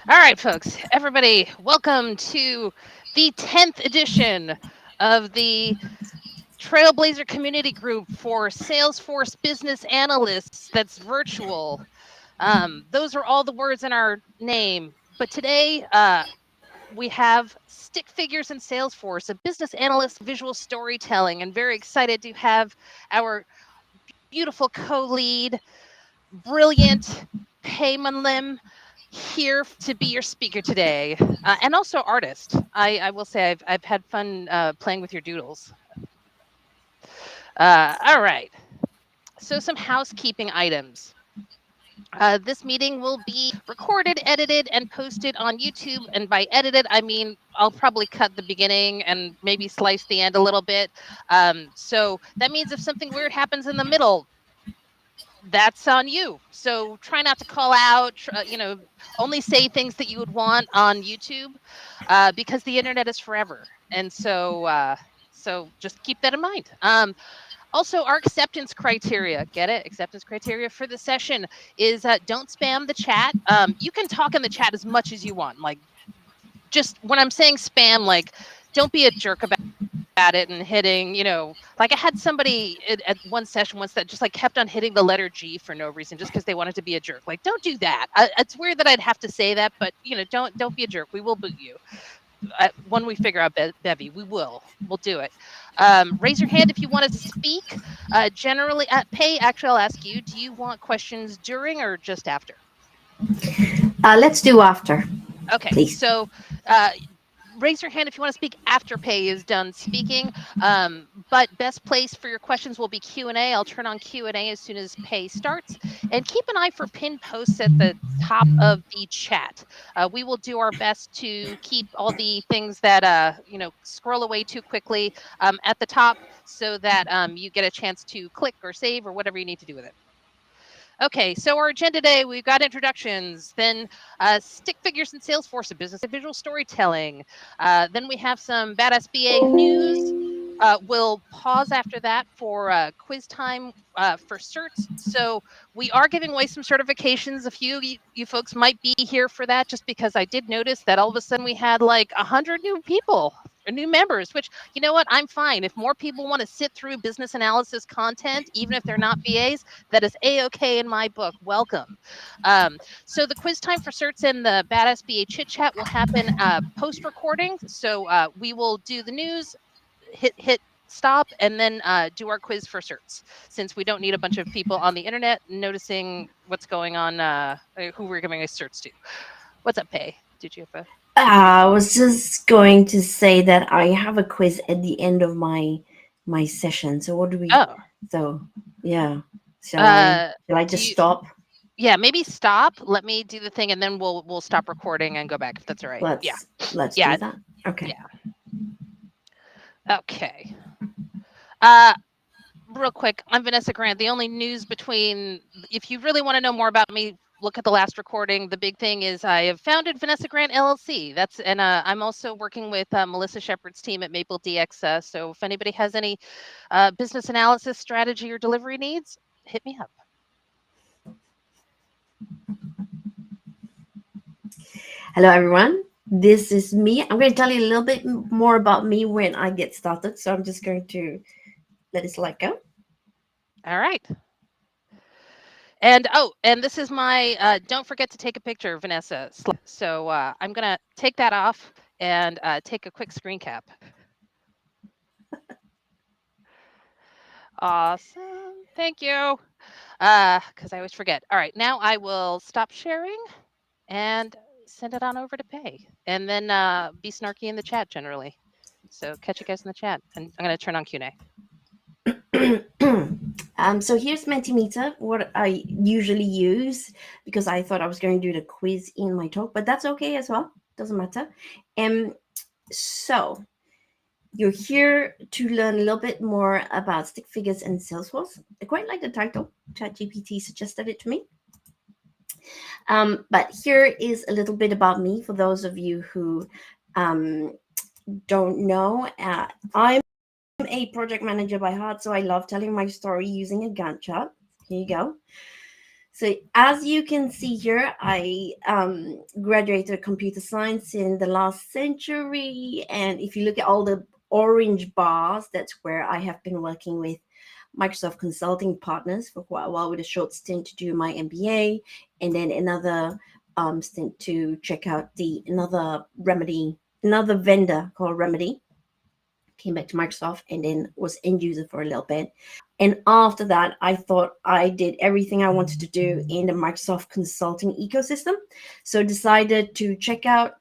All right, folks, everybody, welcome to the 10th edition of the Trailblazer Community Group for Salesforce Business Analysts that's virtual. Those are all the words in our name. But today, we have Stick Figures in Salesforce, a business analyst visual storytelling, and very excited to have our beautiful co-lead, brilliant Pei Mun Lim here to be your speaker today, and also artist. I will say I've had fun playing with your doodles. All right. So some housekeeping items. This meeting will be recorded, edited, and posted on YouTube. And by edited, I mean I'll probably cut the beginning and maybe slice the end a little bit. So that means if something weird happens in the middle, that's on you. So try not to call out, only say things that you would want on YouTube, because the internet is forever. And so just keep that in mind. Also, our acceptance criteria, get it? Acceptance criteria for the session is don't spam the chat. You can talk in the chat as much as you want. Like, just when I'm saying spam, like, don't be a jerk about it and hitting, like I had somebody at one session once that just like kept on hitting the letter G for no reason, just because they wanted to be a jerk. Like, don't do that. It's weird that I'd have to say that, but don't be a jerk. We will boot you. When we figure out Bevy, we'll do it. Raise your hand if you want to speak. Generally, Pei, actually, I'll ask you, do you want questions during or just after? Let's do after, Okay, please. so raise your hand if you want to speak after Pei is done speaking. But best place for your questions will be Q&A. I'll turn on Q&A as soon as Pei starts. And keep an eye for pinned posts at the top of the chat. We will do our best to keep all the things that, scroll away too quickly at the top so that you get a chance to click or save or whatever you need to do with it. Okay, so our agenda today, we've got introductions, then stick figures in Salesforce, a business and visual storytelling. Then we have some badass BA news. We'll pause after that for quiz time for certs. So we are giving away some certifications. A few you folks might be here for that, just because I did notice that all of a sudden we had like 100 new people or new members, which, you know what, I'm fine. If more people want to sit through business analysis content, even if they're not BAs, that is A-OK in my book. Welcome. So the quiz time for certs and the Badass BA chit chat will happen post-recording. So we will do the news, hit stop, and then do our quiz for certs, since we don't need a bunch of people on the internet noticing what's going on, who we're giving a certs to. What's up, Pei? Did you have a... I was just going to say that I have a quiz at the end of my session. So what do we? Oh, So yeah, shall I do just you... stop? Yeah, maybe stop. Let me do the thing, and then we'll stop recording and go back if that's all right. Yeah, Let's yeah, do that. Okay. yeah. Okay. Uh, Real quick, I'm Vanessa Grant. The only news between, if you really want to know more about me, look at the last recording. The big thing is I have founded Vanessa Grant LLC. And I'm also working with Melissa Shepard's team at Maple DX. So if anybody has any business analysis, strategy, or delivery needs, hit me up. Hello, everyone. This is me. I'm going to tell you a little bit more about me when I get started. So I'm just going to let it slide go. All right. And and this is my don't forget to take a picture, Vanessa. So I'm going to take that off and take a quick screen cap. Awesome. Thank you. Because I always forget. All right, now I will stop sharing and send it on over to Pei, and then be snarky in the chat generally. So catch you guys in the chat, and I'm going to turn on Q&A. So here's Mentimeter, what I usually use, because I thought I was going to do the quiz in my talk, but that's okay as well. Doesn't matter. So you're here to learn a little bit more about stick figures and Salesforce. I quite like the title. ChatGPT suggested it to me. But here is a little bit about me for those of you who don't know. I'm a project manager by heart, so I love telling my story using a Gantt chart. Here you go. So as you can see here, I graduated computer science in the last century. And if you look at all the orange bars, that's where I have been working with Microsoft consulting partners for quite a while, with a short stint to do my MBA, and then another stint to check out another vendor called Remedy. Came back to Microsoft and then was end user for a little bit. And after that, I thought I did everything I wanted to do in the Microsoft consulting ecosystem. So decided to check out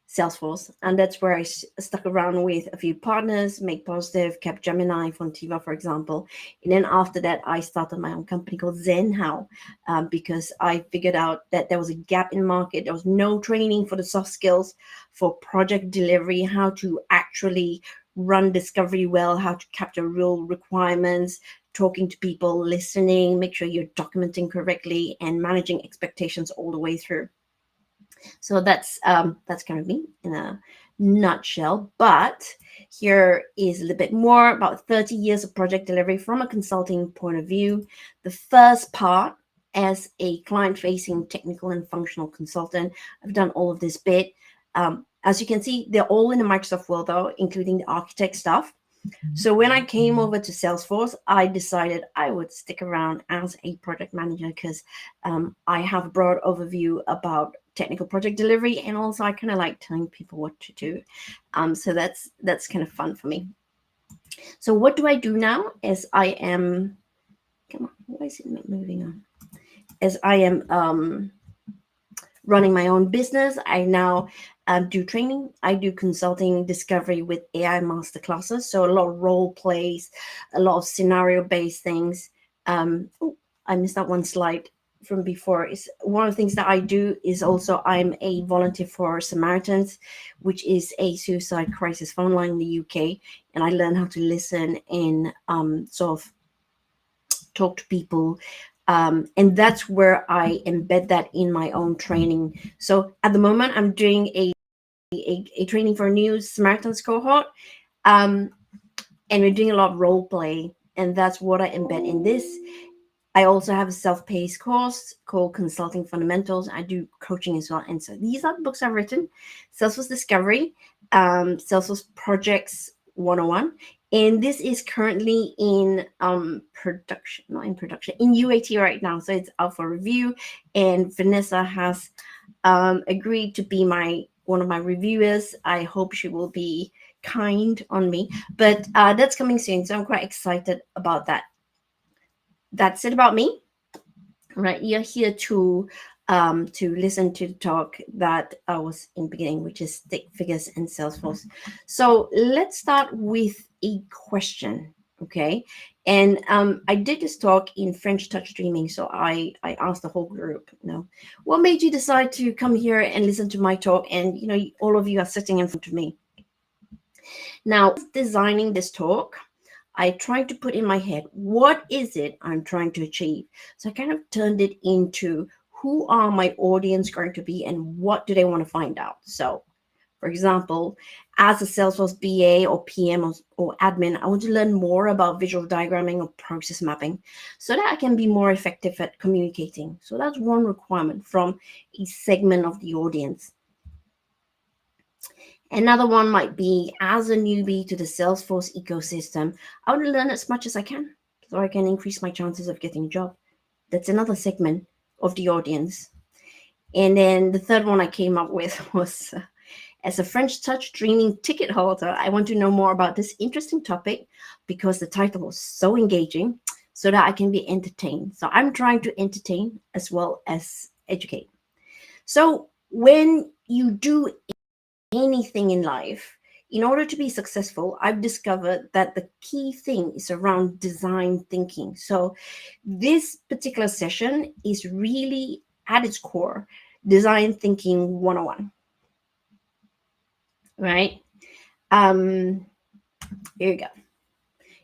Salesforce. And that's where I stuck around with a few partners, Make Positive, Capgemini, Fontiva, for example. And then after that, I started my own company called ZenHow, because I figured out that there was a gap in the market. There was no training for the soft skills for project delivery, how to actually run discovery well, how to capture real requirements, talking to people, listening, make sure you're documenting correctly, and managing expectations all the way through. So that's kind of me in a nutshell. But here is a little bit more about 30 years of project delivery from a consulting point of view. The first part, as a client-facing technical and functional consultant, I've done all of this bit. As you can see, they're all in the Microsoft world, though, including the architect stuff. So when I came over to Salesforce, I decided I would stick around as a project manager because I have a broad overview about technical project delivery, and also I kind of like telling people what to do. So that's kind of fun for me. So what do I do now? As I am, come on, why is it not moving on? As I am running my own business, I now do training. I do consulting discovery with AI masterclasses. So a lot of role plays, a lot of scenario based things. Oh, I missed that one slide from before. Is one of the things that I do is also I'm a volunteer for Samaritans, which is a suicide crisis phone line in the UK, and I learn how to listen and sort of talk to people. And that's where I embed that in my own training. So at the moment, I'm doing a training for a new Samaritans cohort. And we're doing a lot of role play. And that's what I embed in this. I also have a self-paced course called Consulting Fundamentals. I do coaching as well. And so these are the books I've written: Salesforce Discovery, Salesforce Projects 101. And this is currently in production, not in production, in UAT right now. So it's up for review. And Vanessa has agreed to be one of my reviewers. I hope she will be kind on me. But that's coming soon. So I'm quite excited about that. That's it about me. Right, you're here to listen to the talk that I was in the beginning, which is stick figures and Salesforce. So let's start with a question, okay? And I did this talk in French touch streaming, so I asked the whole group, what made you decide to come here and listen to my talk? And all of you are sitting in front of me. Now, designing this talk, I tried to put in my head, what is it I'm trying to achieve? So I kind of turned it into, who are my audience going to be and what do they want to find out? So, for example, as a Salesforce BA or PM or admin, I want to learn more about visual diagramming or process mapping so that I can be more effective at communicating. So that's one requirement from a segment of the audience. Another one might be, as a newbie to the Salesforce ecosystem, I want to learn as much as I can so I can increase my chances of getting a job. That's another segment of the audience. And then the third one I came up with was, as a French touch dreaming ticket holder, I want to know more about this interesting topic because the title was so engaging so that I can be entertained. So I'm trying to entertain as well as educate. So when you do anything in life, in order to be successful, I've discovered that the key thing is around design thinking. So this particular session is really at its core design thinking 101. Right? Here you go.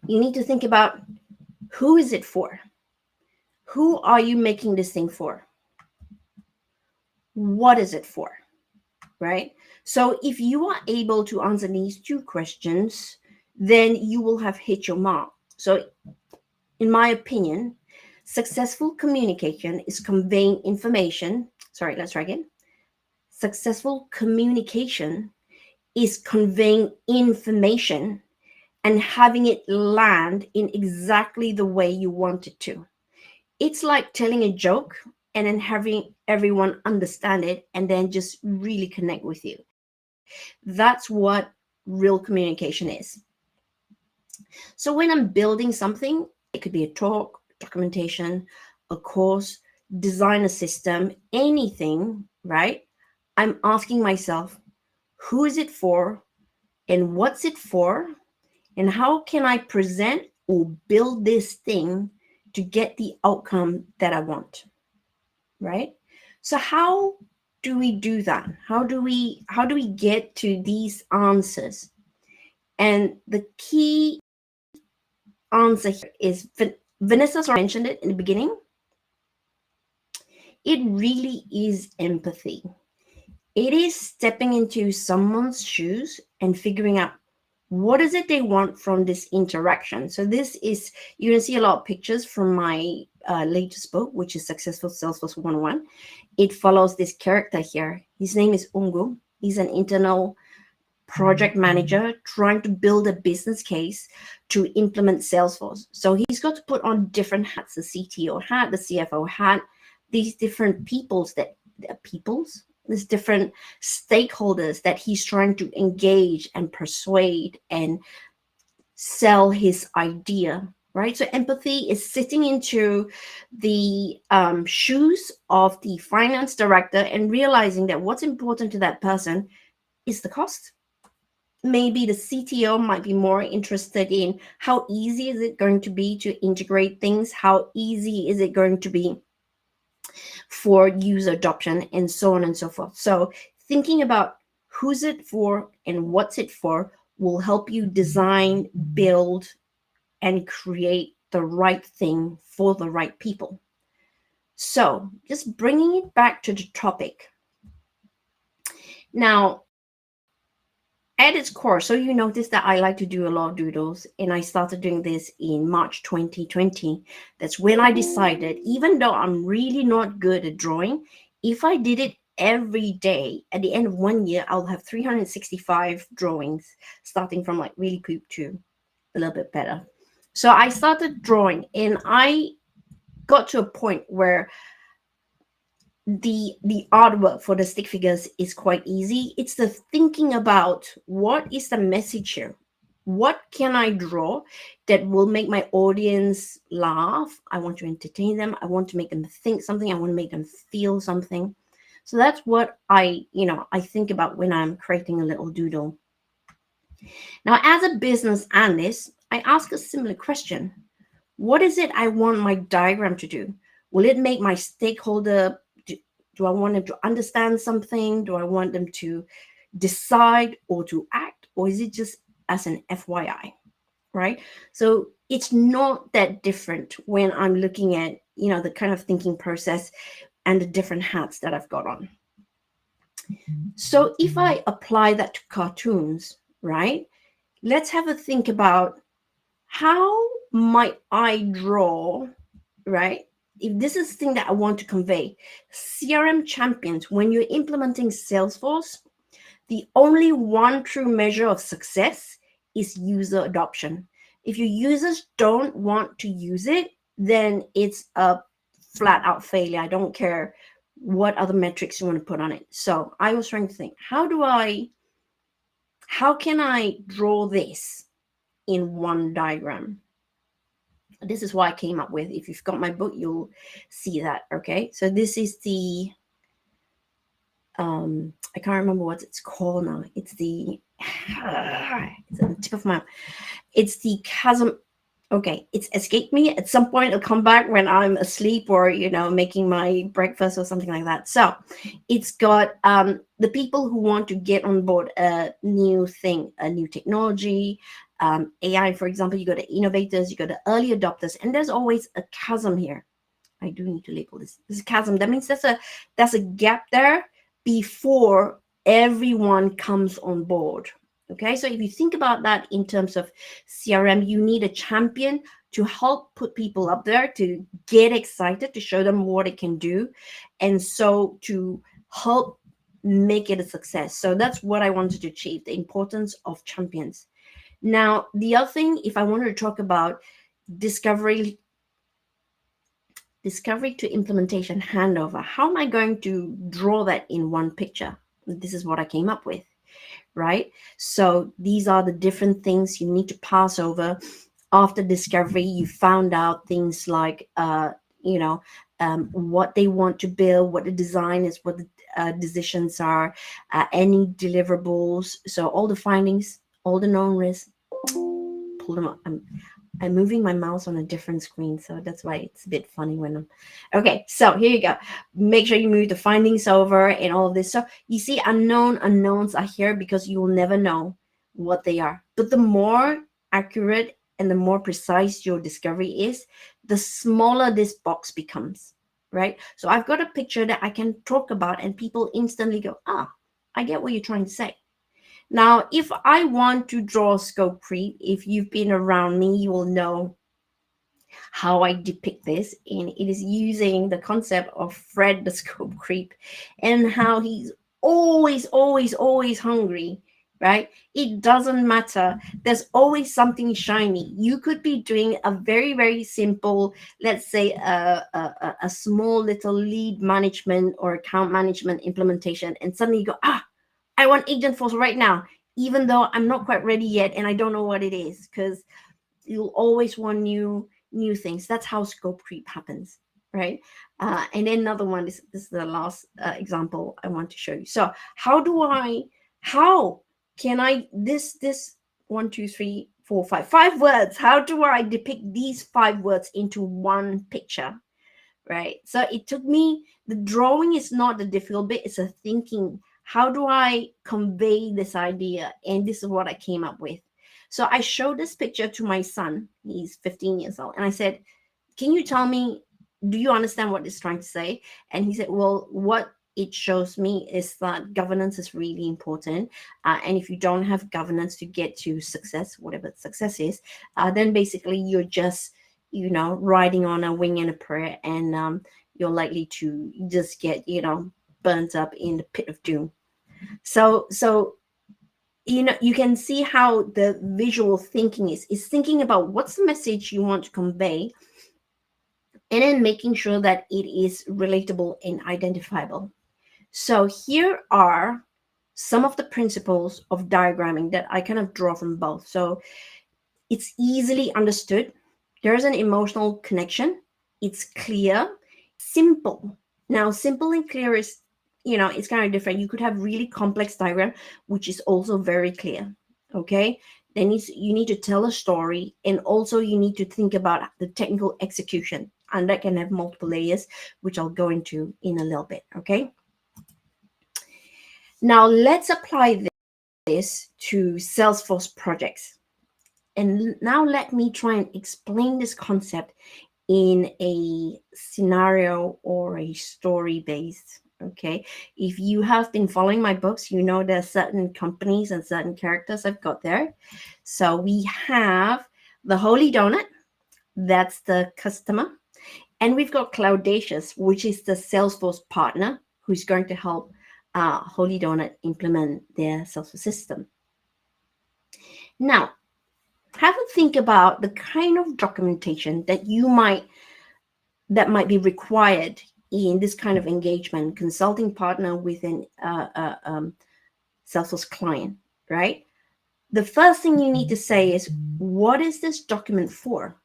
You need to think about, who is it for? Who are you making this thing for? What is it for? Right? So if you are able to answer these two questions, then you will have hit your mark. So in my opinion, Successful communication is conveying information. Sorry, let's try again. Successful communication is conveying information and having it land in exactly the way you want it to. It's like telling a joke and then having everyone understand it and then just really connect with you. That's what real communication is. So when I'm building something, it could be a talk, documentation, a course, design a system, anything, right? I'm asking myself, who is it for and what's it for? And how can I present or build this thing to get the outcome that I want, right? So how do we do that? How do we get to these answers? And the key answer here is Vanessa sort of mentioned it in the beginning. It really is empathy. It is stepping into someone's shoes and figuring out what is it they want from this interaction. So this is, you can see a lot of pictures from my latest book, which is Successful Salesforce 101. It follows this character here. His name is Ungu. He's an internal project manager trying to build a business case to implement Salesforce. So he's got to put on different hats, the CTO hat, the CFO hat, these different there's different stakeholders that he's trying to engage and persuade and sell his idea, right? So empathy is sitting into the shoes of the finance director and realizing that what's important to that person is the cost. Maybe the CTO might be more interested in how easy is it going to be to integrate things, how easy is it going to be for user adoption, and so on and so forth. So thinking about who's it for and what's it for will help you design, build, and create the right thing for the right people. So just bringing it back to the topic. Now, at its core, so you notice that I like to do a lot of doodles, and I started doing this in March 2020. That's when I decided, even though I'm really not good at drawing, if I did it every day, at the end of 1 year, I'll have 365 drawings, starting from like really poop to a little bit better. So I started drawing, and I got to a point where the artwork for the stick figures is quite easy. It's the thinking about what is the message here, what can I draw that will make my audience laugh. I want to entertain them, I want to make them think something, I want to make them feel something. So that's what I think about when I'm creating a little doodle. Now, as a business analyst, I ask a similar question. What is it I want my diagram to do? Will it make my stakeholder, do I want them to understand something? Do I want them to decide or to act? Or is it just as an FYI, right? So it's not that different when I'm looking at, the kind of thinking process and the different hats that I've got on. So if I apply that to cartoons, right? Let's have a think about how might I draw, right? If this is the thing that I want to convey, CRM champions, when you're implementing Salesforce, the only one true measure of success is user adoption. If your users don't want to use it, then it's a flat out failure. I don't care what other metrics you want to put on it. So I was trying to think, how can I draw this in one diagram? This is what I came up with. If you've got my book, you'll see that. Okay, so this is the I can't remember what it's called now. It's the it's on the tip of my mouth. It's the chasm. Okay, it's escaped me. At some point, it'll come back when I'm asleep or making my breakfast or something like that. So it's got the people who want to get on board a new thing, a new technology, AI, for example. You got the innovators, you got the early adopters, and there's always a chasm here. I do need to label this. This is a chasm. That means there's a gap there before everyone comes on board. Okay, so if you think about that in terms of CRM, you need a champion to help put people up there, to get excited, to show them what it can do, and so to help make it a success. So that's what I wanted to achieve, the importance of champions. Now, the other thing, if I wanted to talk about discovery to implementation handover, how am I going to draw that in one picture? This is what I came up with, right? So these are the different things you need to pass over after discovery. You found out things like, what they want to build, what the design is, what the decisions are, any deliverables. So all the findings, all the known risks, pull them up. I'm moving my mouse on a different screen, so that's why it's a bit funny when I'm... Okay, so here you go. Make sure you move the findings over and all of this. So you see, unknowns are here because you will never know what they are. But the more accurate and the more precise your discovery is, the smaller this box becomes, right? So I've got a picture that I can talk about and people instantly go, I get what you're trying to say. Now, if I want to draw scope creep, if you've been around me, you will know how I depict this. And it is using the concept of Fred the scope creep and how he's always, always, always hungry, right? It doesn't matter. There's always something shiny. You could be doing a very, very simple, let's say a small little lead management or account management implementation. And suddenly you go, I want Agentforce right now, even though I'm not quite ready yet and I don't know what it is, because you'll always want new things. That's how scope creep happens, right? And then another one, this is the last example I want to show you. So how can I, this 1, 2, 3, 4, 5 words, how do I depict these 5 words into one picture, right? So it took me, the drawing is not the difficult bit, it's a thinking. How do I convey this idea? And this is what I came up with. So I showed this picture to my son. He's 15 years old. And I said, can you tell me, do you understand what it's trying to say? And he said, well, what it shows me is that governance is really important. And if you don't have governance to get to success, whatever success is, then basically you're just, riding on a wing and a prayer. And you're likely to just get, burnt up in the pit of doom. So you can see how the visual thinking is thinking about what's the message you want to convey, and then making sure that it is relatable and identifiable. So here are some of the principles of diagramming that I kind of draw from both. So it's easily understood. There's an emotional connection. It's clear, simple. Now, simple and clear is, it's kind of different. You could have really complex diagram, which is also very clear. Okay. Then you need to tell a story, and also you need to think about the technical execution, and that can have multiple layers, which I'll go into in a little bit. Okay. Now let's apply this to Salesforce projects. And now let me try and explain this concept in a scenario or a story based. Okay. If you have been following my books, you know there are certain companies and certain characters I've got there. So we have the Holy Donut, that's the customer. And we've got Cloudacious, which is the Salesforce partner who's going to help Holy Donut implement their Salesforce system. Now, have a think about the kind of documentation that might be required in this kind of engagement, consulting partner with an Salesforce client, right? The first thing you need to say is, what is this document for,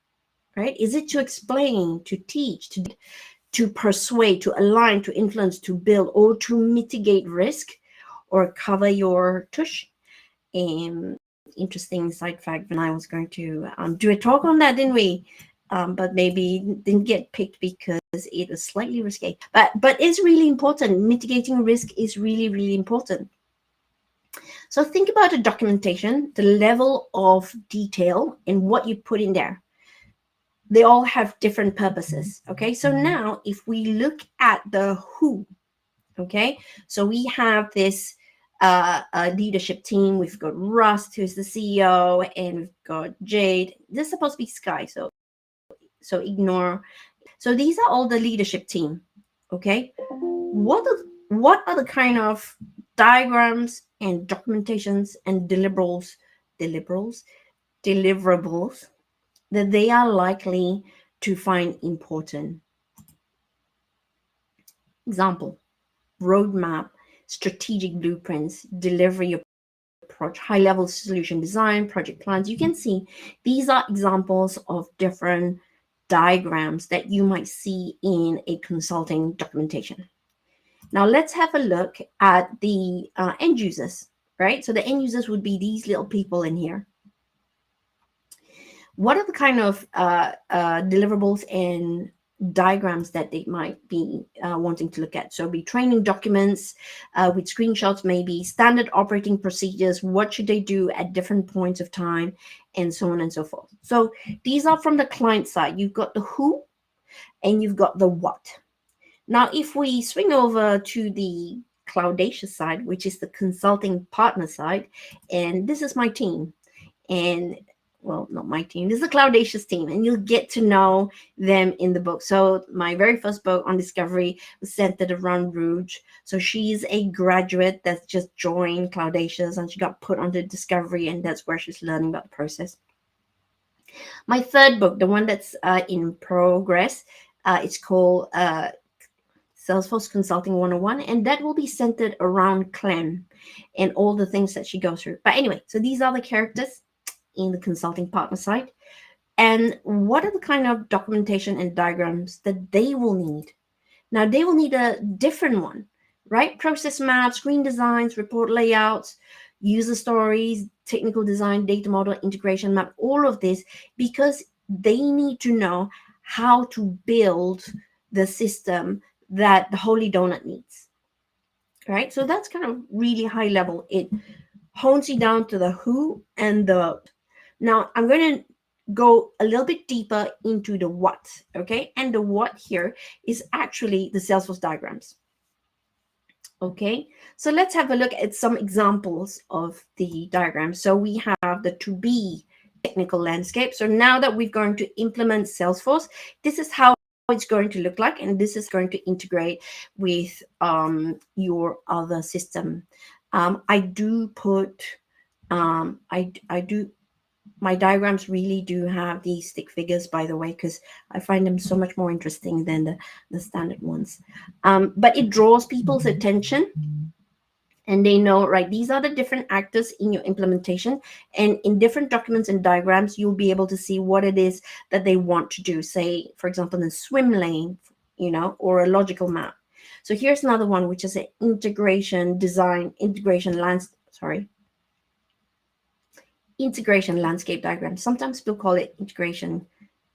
right? Is it to explain, to teach, to persuade, to align, to influence, to build, or to mitigate risk, or cover your tush? Interesting side fact, when I was going to do a talk on that, didn't we? But maybe didn't get picked because it was slightly risky. But it's really important. Mitigating risk is really, really important. So think about the documentation, the level of detail, and what you put in there. They all have different purposes. Okay, so now if we look at the who, okay, so we have this leadership team. We've got Rust, who's the CEO, and we've got Jade. This is supposed to be Sky, so So ignore. So these are all the leadership team. Okay. What are the kind of diagrams and documentations and deliverables, deliverables that they are likely to find important? Example, roadmap, strategic blueprints, delivery approach, high-level solution design, project plans. You can see these are examples of different diagrams that you might see in a consulting documentation. Now let's have a look at the end users, right? So the end users would be these little people in here. What are the kind of deliverables and diagrams that they might be wanting to look at? So be training documents with screenshots, maybe standard operating procedures, what should they do at different points of time, and so on and so forth. So these are from the client side. You've got the who and you've got the what. Now, if we swing over to the Cloudacious side, which is the consulting partner side, and this is my team, and well, not my team, this is the Cloudacious team, and you'll get to know them in the book. So my very first book on discovery was centered around Rouge. So she's a graduate that's just joined Cloudacious, and she got put onto discovery, and that's where she's learning about the process. My third book, the one that's in progress, it's called Salesforce Consulting 101, and that will be centered around Clem and all the things that she goes through. But anyway, so these are the characters in the consulting partner side. And what are the kind of documentation and diagrams that they will need? Now, they will need a different one, right? Process maps, screen designs, report layouts, user stories, technical design, data model, integration map, all of this, because they need to know how to build the system that the Holy Donut needs, right? So that's kind of really high level. It hones you down to the who and the. Now I'm going to go a little bit deeper into the what, okay? And the what here is actually the Salesforce diagrams. Okay, so let's have a look at some examples of the diagram. So we have the to be technical landscape. So now that we're going to implement Salesforce, this is how it's going to look like, and this is going to integrate with your other system. I do put, I do, my diagrams really do have these stick figures, by the way, because I find them so much more interesting than the standard ones. But it draws people's attention, and they know, right, these are the different actors in your implementation, and in different documents and diagrams you'll be able to see what it is that they want to do. Say, for example, in a swim lane, or a logical map. So here's another one, which is an integration landscape diagram. Sometimes people call it integration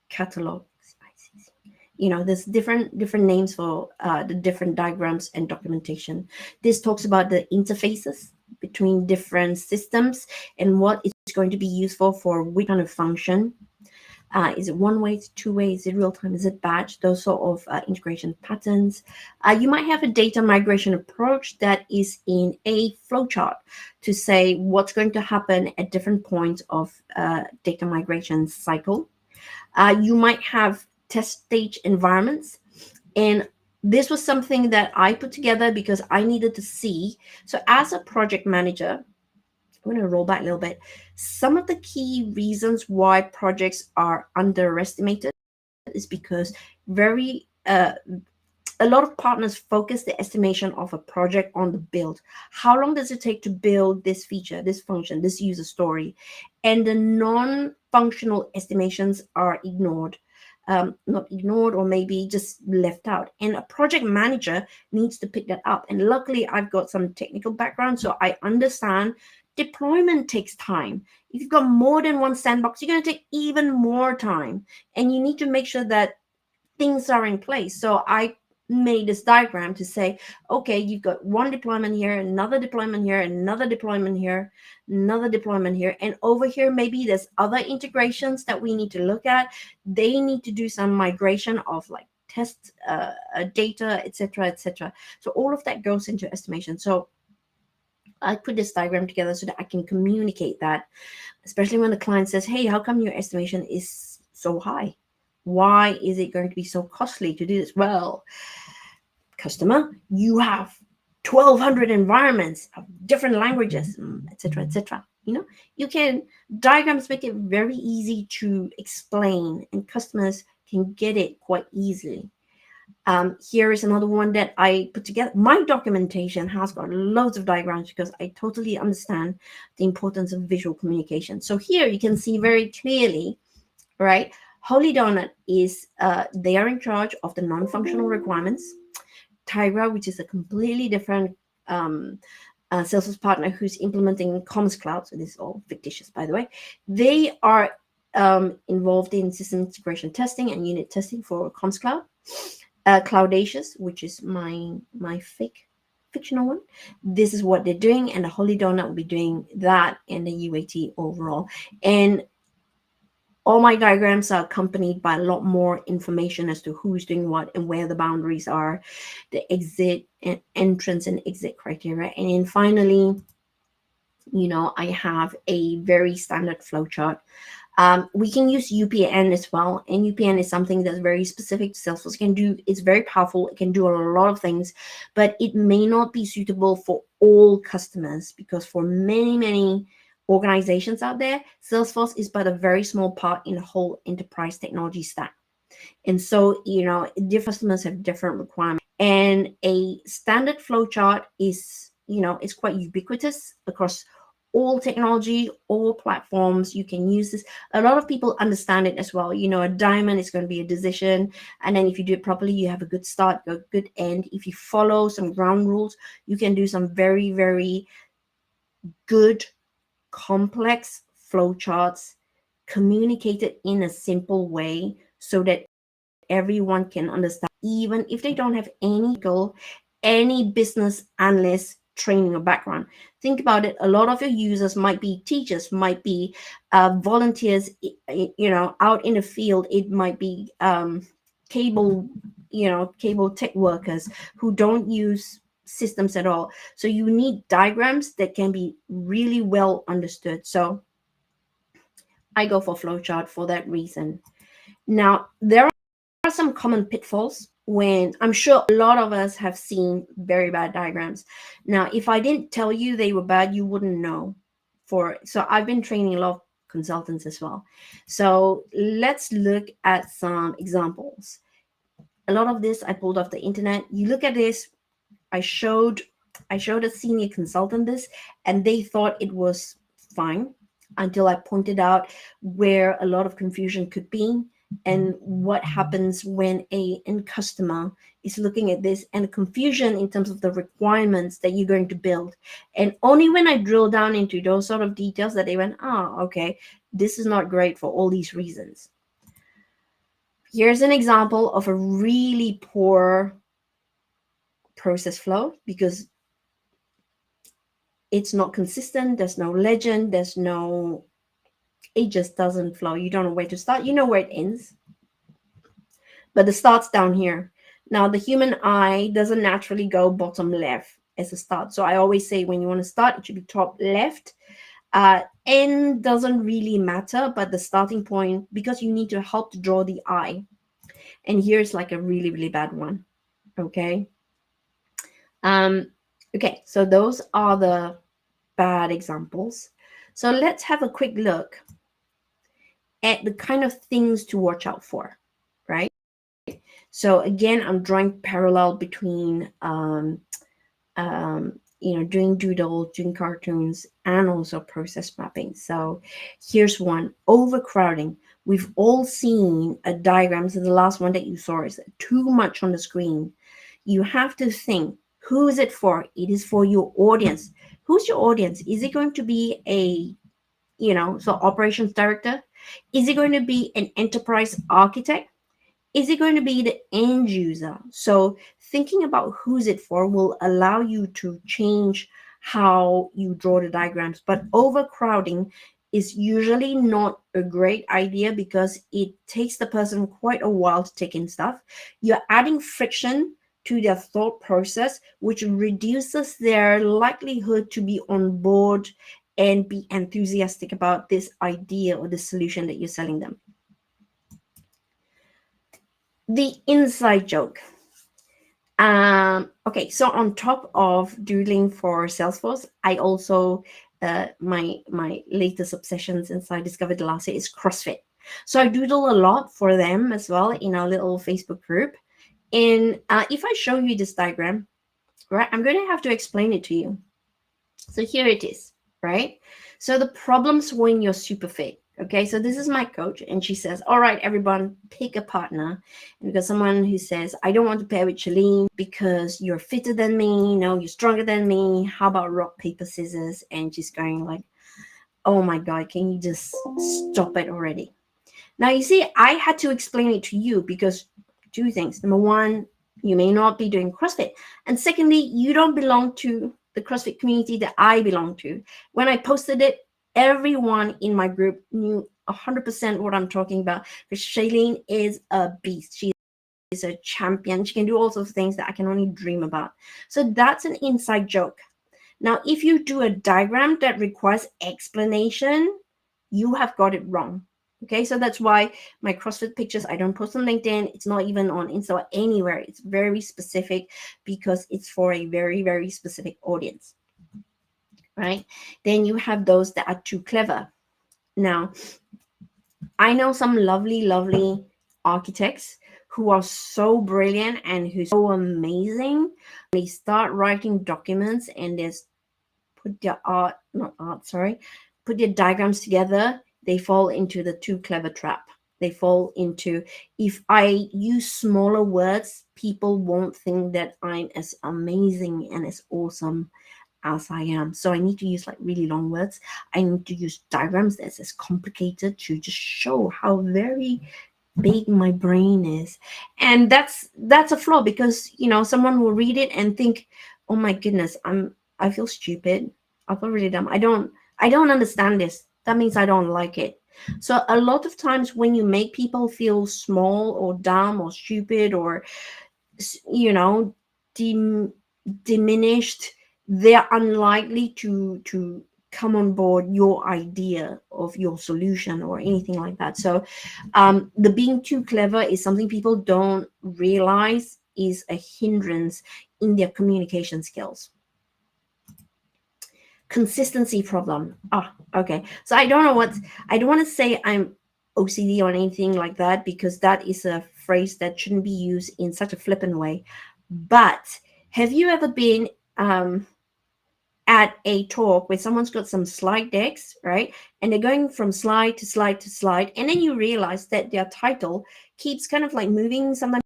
catalog. There's different names for the different diagrams and documentation. This talks about the interfaces between different systems and what is going to be useful for which kind of function. Is it one way, is it two ways, is it real time, is it batch? Those sort of integration patterns. You might have a data migration approach that is in a flowchart to say what's going to happen at different points of data migration cycle. You might have test stage environments, and this was something that I put together because I needed to see. So as a project manager, I'm going to roll back a little bit. Some of the key reasons why projects are underestimated is because a lot of partners focus the estimation of a project on the build. How long does it take to build this feature, this function, this user story? And the non-functional estimations are ignored. Not ignored, or maybe just left out. And a project manager needs to pick that up. And luckily, I've got some technical background, so I understand deployment takes time. If you've got more than one sandbox, you're going to take even more time. And you need to make sure that things are in place. So I made this diagram to say, okay, you've got one deployment here, another deployment here, another deployment here, another deployment here, and over here maybe there's other integrations that we need to look at. They need to do some migration of like test data, etc., etc. So all of that goes into estimation. So I put this diagram together so that I can communicate that, especially when the client says, hey, how come your estimation is so high? Why is it going to be so costly to do this? Well, customer, you have 1,200 environments of different languages, etc., etc. You can diagrams make it very easy to explain, and customers can get it quite easily. Here is another one that I put together. My documentation has got loads of diagrams because I totally understand the importance of visual communication. So here you can see very clearly, right? Holy Donut is, they are in charge of the non-functional requirements. Tyra, which is a completely different Salesforce partner who's implementing Commerce Cloud. So this is all fictitious, by the way. They are involved in system integration testing and unit testing for Commerce Cloud. Cloudacious, which is my fictional one. This is what they're doing, and the Holy Donut will be doing that in the UAT overall. And all my diagrams are accompanied by a lot more information as to who's doing what and where the boundaries are, the exit and entrance and exit criteria. And then finally, I have a very standard flowchart. We can use UPN as well, and UPN is something that's very specific to Salesforce. It's very powerful. It can do a lot of things, but it may not be suitable for all customers because for many organizations out there, Salesforce is but a very small part in the whole enterprise technology stack. And so, different customers have different requirements. And a standard flowchart is, it's quite ubiquitous across all technology, all platforms. You can use this. A lot of people understand it as well. A diamond is going to be a decision. And then if you do it properly, you have a good start, a good end. If you follow some ground rules, you can do some very, very good, complex flowcharts communicated in a simple way so that everyone can understand, even if they don't have any business analyst training or background. Think about it. A lot of your users might be teachers, might be volunteers, out in the field. It might be cable tech workers who don't use systems at all. So you need diagrams that can be really well understood. So I go for flowchart for that reason. Now, there are some common pitfalls when I'm sure a lot of us have seen very bad diagrams. Now, if I didn't tell you they were bad, you wouldn't know. So I've been training a lot of consultants as well. So let's look at some examples. A lot of this I pulled off the internet. You look at this. I showed a senior consultant this, and they thought it was fine until I pointed out where a lot of confusion could be and what happens when a end customer is looking at this, and confusion in terms of the requirements that you're going to build. And only when I drill down into those sort of details that they went, okay, this is not great for all these reasons. Here's an example of a really poor process flow because it's not consistent. There's no legend. It just doesn't flow. You don't know where to start. You know where it ends. But the start's down here. Now, the human eye doesn't naturally go bottom left as a start. So I always say when you want to start, it should be top left. End doesn't really matter, but the starting point, because you need to help to draw the eye. And here's like a really, really bad one. Okay. Okay, so those are the bad examples. So let's have a quick look at the kind of things to watch out for, right? So again, I'm drawing parallel between doing doodle, doing cartoons, and also process mapping. So here's one: overcrowding. We've all seen a diagram. So the last one that you saw is too much on the screen. You have to think, who is it for? It is for your audience. Who's your audience? Is it going to be operations director? Is it going to be an enterprise architect? Is it going to be the end user? So thinking about who's it for will allow you to change how you draw the diagrams. But overcrowding is usually not a great idea because it takes the person quite a while to take in stuff. You're adding friction to their thought process, which reduces their likelihood to be on board and be enthusiastic about this idea or the solution that you're selling them. The inside joke. Okay, so on top of doodling for Salesforce, I also my latest obsession since I discovered the last year is CrossFit. So I doodle a lot for them as well in our little Facebook group. And if I show you this diagram, right, I'm going to have to explain it to you. So here it is, right? So the problems when you're super fit. Okay, so this is my coach, and she says, all right, everyone, pick a partner. And we got someone who says, I don't want to pair with Shalene because you're fitter than me, you're stronger than me. How about rock, paper, scissors? And she's going like, oh my God, can you just stop it already? Now, you see, I had to explain it to you because two things. Number one, you may not be doing CrossFit. And secondly, you don't belong to the CrossFit community that I belong to. When I posted it, everyone in my group knew 100% what I'm talking about. Because Shailene is a beast. She is a champion. She can do all sorts of things that I can only dream about. So that's an inside joke. Now, if you do a diagram that requires explanation, you have got it wrong. Okay, so that's why my CrossFit pictures I don't post on LinkedIn. It's not even on Insta or anywhere. It's very specific because it's for a very, very specific audience. Right? Then you have those that are too clever. Now, I know some lovely, lovely architects who are so brilliant and who's so amazing. They start writing documents and there's put their put their diagrams together, they fall into the too clever trap. They fall into, if I use smaller words, people won't think that I'm as amazing and as awesome as I am. So I need to use like really long words. I need to use diagrams that's as complicated to just show how very big my brain is. And that's a flaw because someone will read it and think, oh my goodness, I feel stupid, I feel really dumb, I don't understand this, that means I don't like it. So a lot of times when you make people feel small or dumb or stupid or you know diminished, they're unlikely to come on board your idea of your solution or anything like that. So the being too clever is something people don't realize is a hindrance in their communication skills. Consistency problem. Okay. So I don't want to say I'm OCD or anything like that because that is a phrase that shouldn't be used in such a flippant way. But have you ever been at a talk where someone's got some slide decks, right? And they're going from slide to slide to slide, and then you realize that their title keeps kind of like moving, sometimes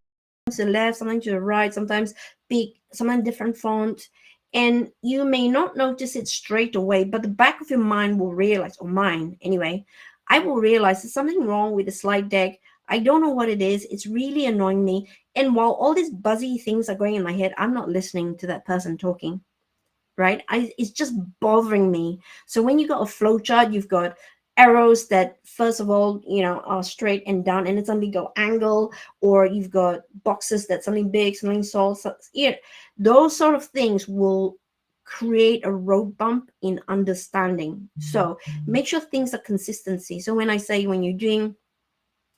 to the left, sometimes to the right, sometimes big, sometimes different font. And you may not notice it straight away, but the back of your mind will realize, or mine anyway, I will realize there's something wrong with the slide deck. I don't know what it is. It's really annoying me. And while all these buzzy things are going in my head, I'm not listening to that person talking, right? It's just bothering me. So when you got a flow chart, you've got arrows that first of all are straight and down and it suddenly go angle, or you've got boxes that something big, something small. Those sort of things will create a road bump in understanding. So make sure things are consistency. So when I say, when you're doing,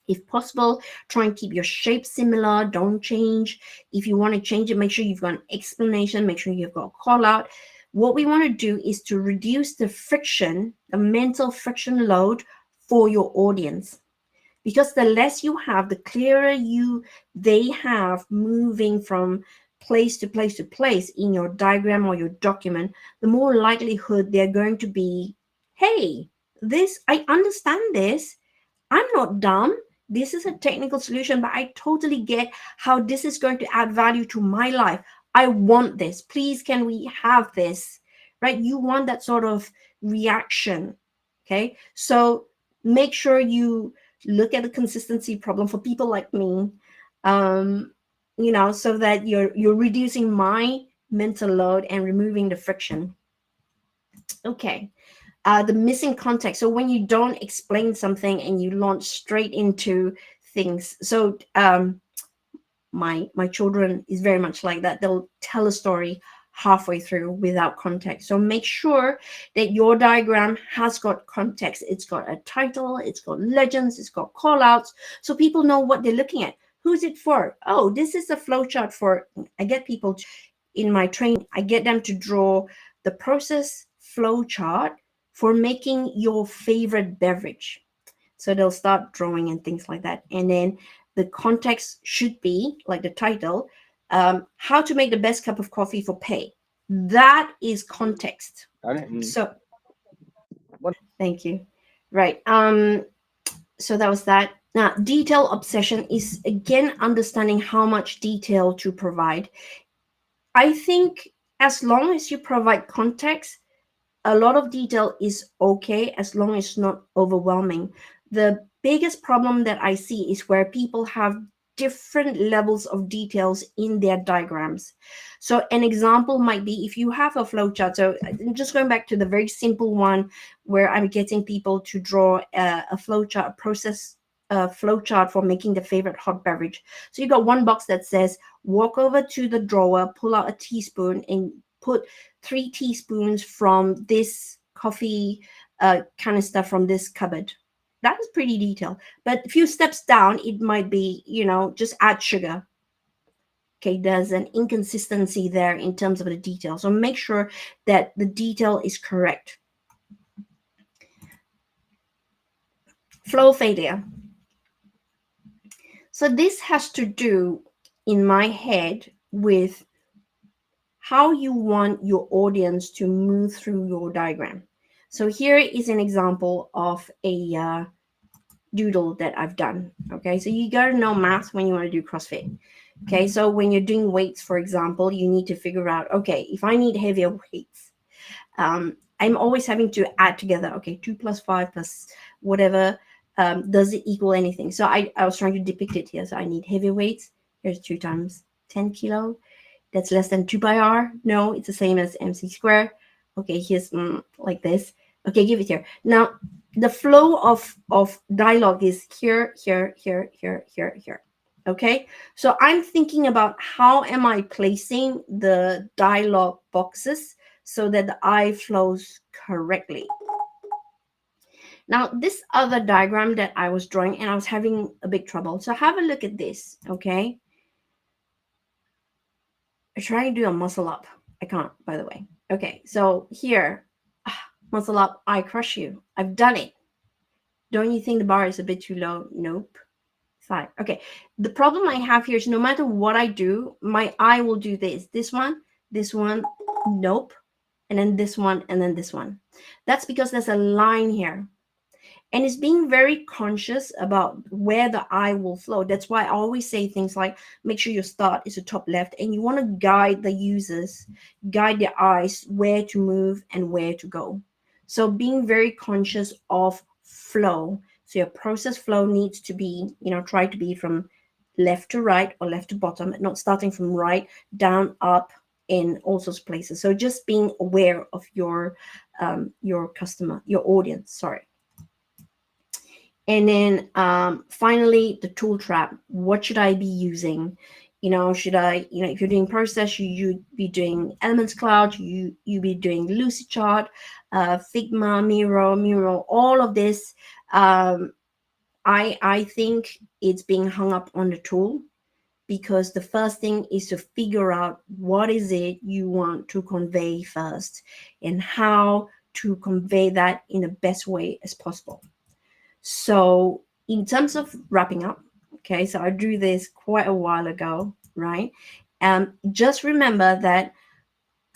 if possible, try and keep your shape similar, don't change. If you want to change it, make sure you've got an explanation, make sure you've got a call out. What we want to do is to reduce the friction, the mental friction load for your audience. Because the less you have, the clearer they have moving from place to place to place in your diagram or your document, the more likelihood they're going to be, hey, I understand this. I'm not dumb. This is a technical solution, but I totally get how this is going to add value to my life. I want this. Please, can we have this? Right? You want that sort of reaction. Okay. So make sure you look at the consistency problem for people like me, so that you're reducing my mental load and removing the friction. Okay. The missing context. So when you don't explain something and you launch straight into things. So my children is very much like that. They'll tell a story halfway through without context. So make sure that your diagram has got context. It's got a title, it's got legends, it's got call outs, so people know what they're looking at. Who's it for? Oh, this is a flowchart for, I get people to, in my training, I get them to draw the process flowchart for making your favorite beverage. So they'll start drawing and things like that. And then the context should be like the title, how to make the best cup of coffee for Pei. That is context. So thank you. Right. So that was that. Now, detail obsession is again understanding how much detail to provide. I think as long as you provide context, a lot of detail is okay as long as it's not overwhelming. The biggest problem that I see is where people have different levels of details in their diagrams. So an example might be if you have a flowchart. So I'm just going back to the very simple one where I'm getting people to draw a flowchart, a process flowchart for making the favorite hot beverage. So you got one box that says walk over to the drawer, pull out a teaspoon, and put 3 teaspoons from this coffee canister from this cupboard. That is pretty detailed. But a few steps down, it might be, just add sugar. Okay, there's an inconsistency there in terms of the detail. So make sure that the detail is correct. Flow failure. So this has to do, in my head, with how you want your audience to move through your diagram. So here is an example of a doodle that I've done. Okay, so you got to know math when you want to do CrossFit. Okay, so when you're doing weights, for example, you need to figure out, okay, if I need heavier weights, I'm always having to add together, okay, 2 plus 5 plus whatever, does it equal anything? So I was trying to depict it here. So I need heavy weights. Here's 2 times 10 kilo. That's less than 2 pi r. No, it's the same as mc squared. Okay, here's like this. Okay, give it here. Now, the flow of dialogue is here, here, here, here, here, here. Okay, so I'm thinking about how am I placing the dialogue boxes so that the eye flows correctly. Now, this other diagram that I was drawing, and I was having a big trouble. So have a look at this, okay? I'm trying to do a muscle up. I can't, by the way. Okay, so here, muscle up, I crush you. I've done it. Don't you think the bar is a bit too low? Nope. 5. Okay, the problem I have here is no matter what I do, my eye will do this one, nope, and then this one, and then this one. That's because there's a line here. And it's being very conscious about where the eye will flow. That's why I always say things like, make sure your start is the top left, and you want to guide the users, guide their eyes where to move and where to go. So being very conscious of flow. So your process flow needs to be, try to be from left to right or left to bottom, not starting from right, down, up, in all sorts of places. So just being aware of your customer, your audience, sorry. And then finally, the tool trap. What should I be using? Should I, if you're doing process, you'd be doing Elements Cloud, you be doing Lucidchart, Figma, Miro, all of this. I think it's being hung up on the tool, because the first thing is to figure out what is it you want to convey first and how to convey that in the best way as possible. So in terms of wrapping up, okay, so I drew this quite a while ago, right? Just remember that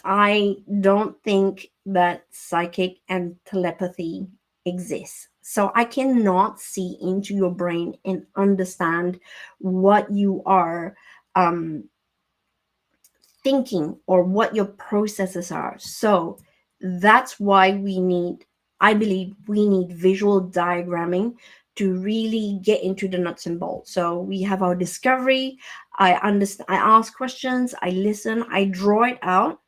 I don't think that psychic and telepathy exists. So I cannot see into your brain and understand what you are thinking or what your processes are. So that's why I believe we need visual diagramming to really get into the nuts and bolts. So we have our discovery. I understand, I ask questions, I listen, I draw it out,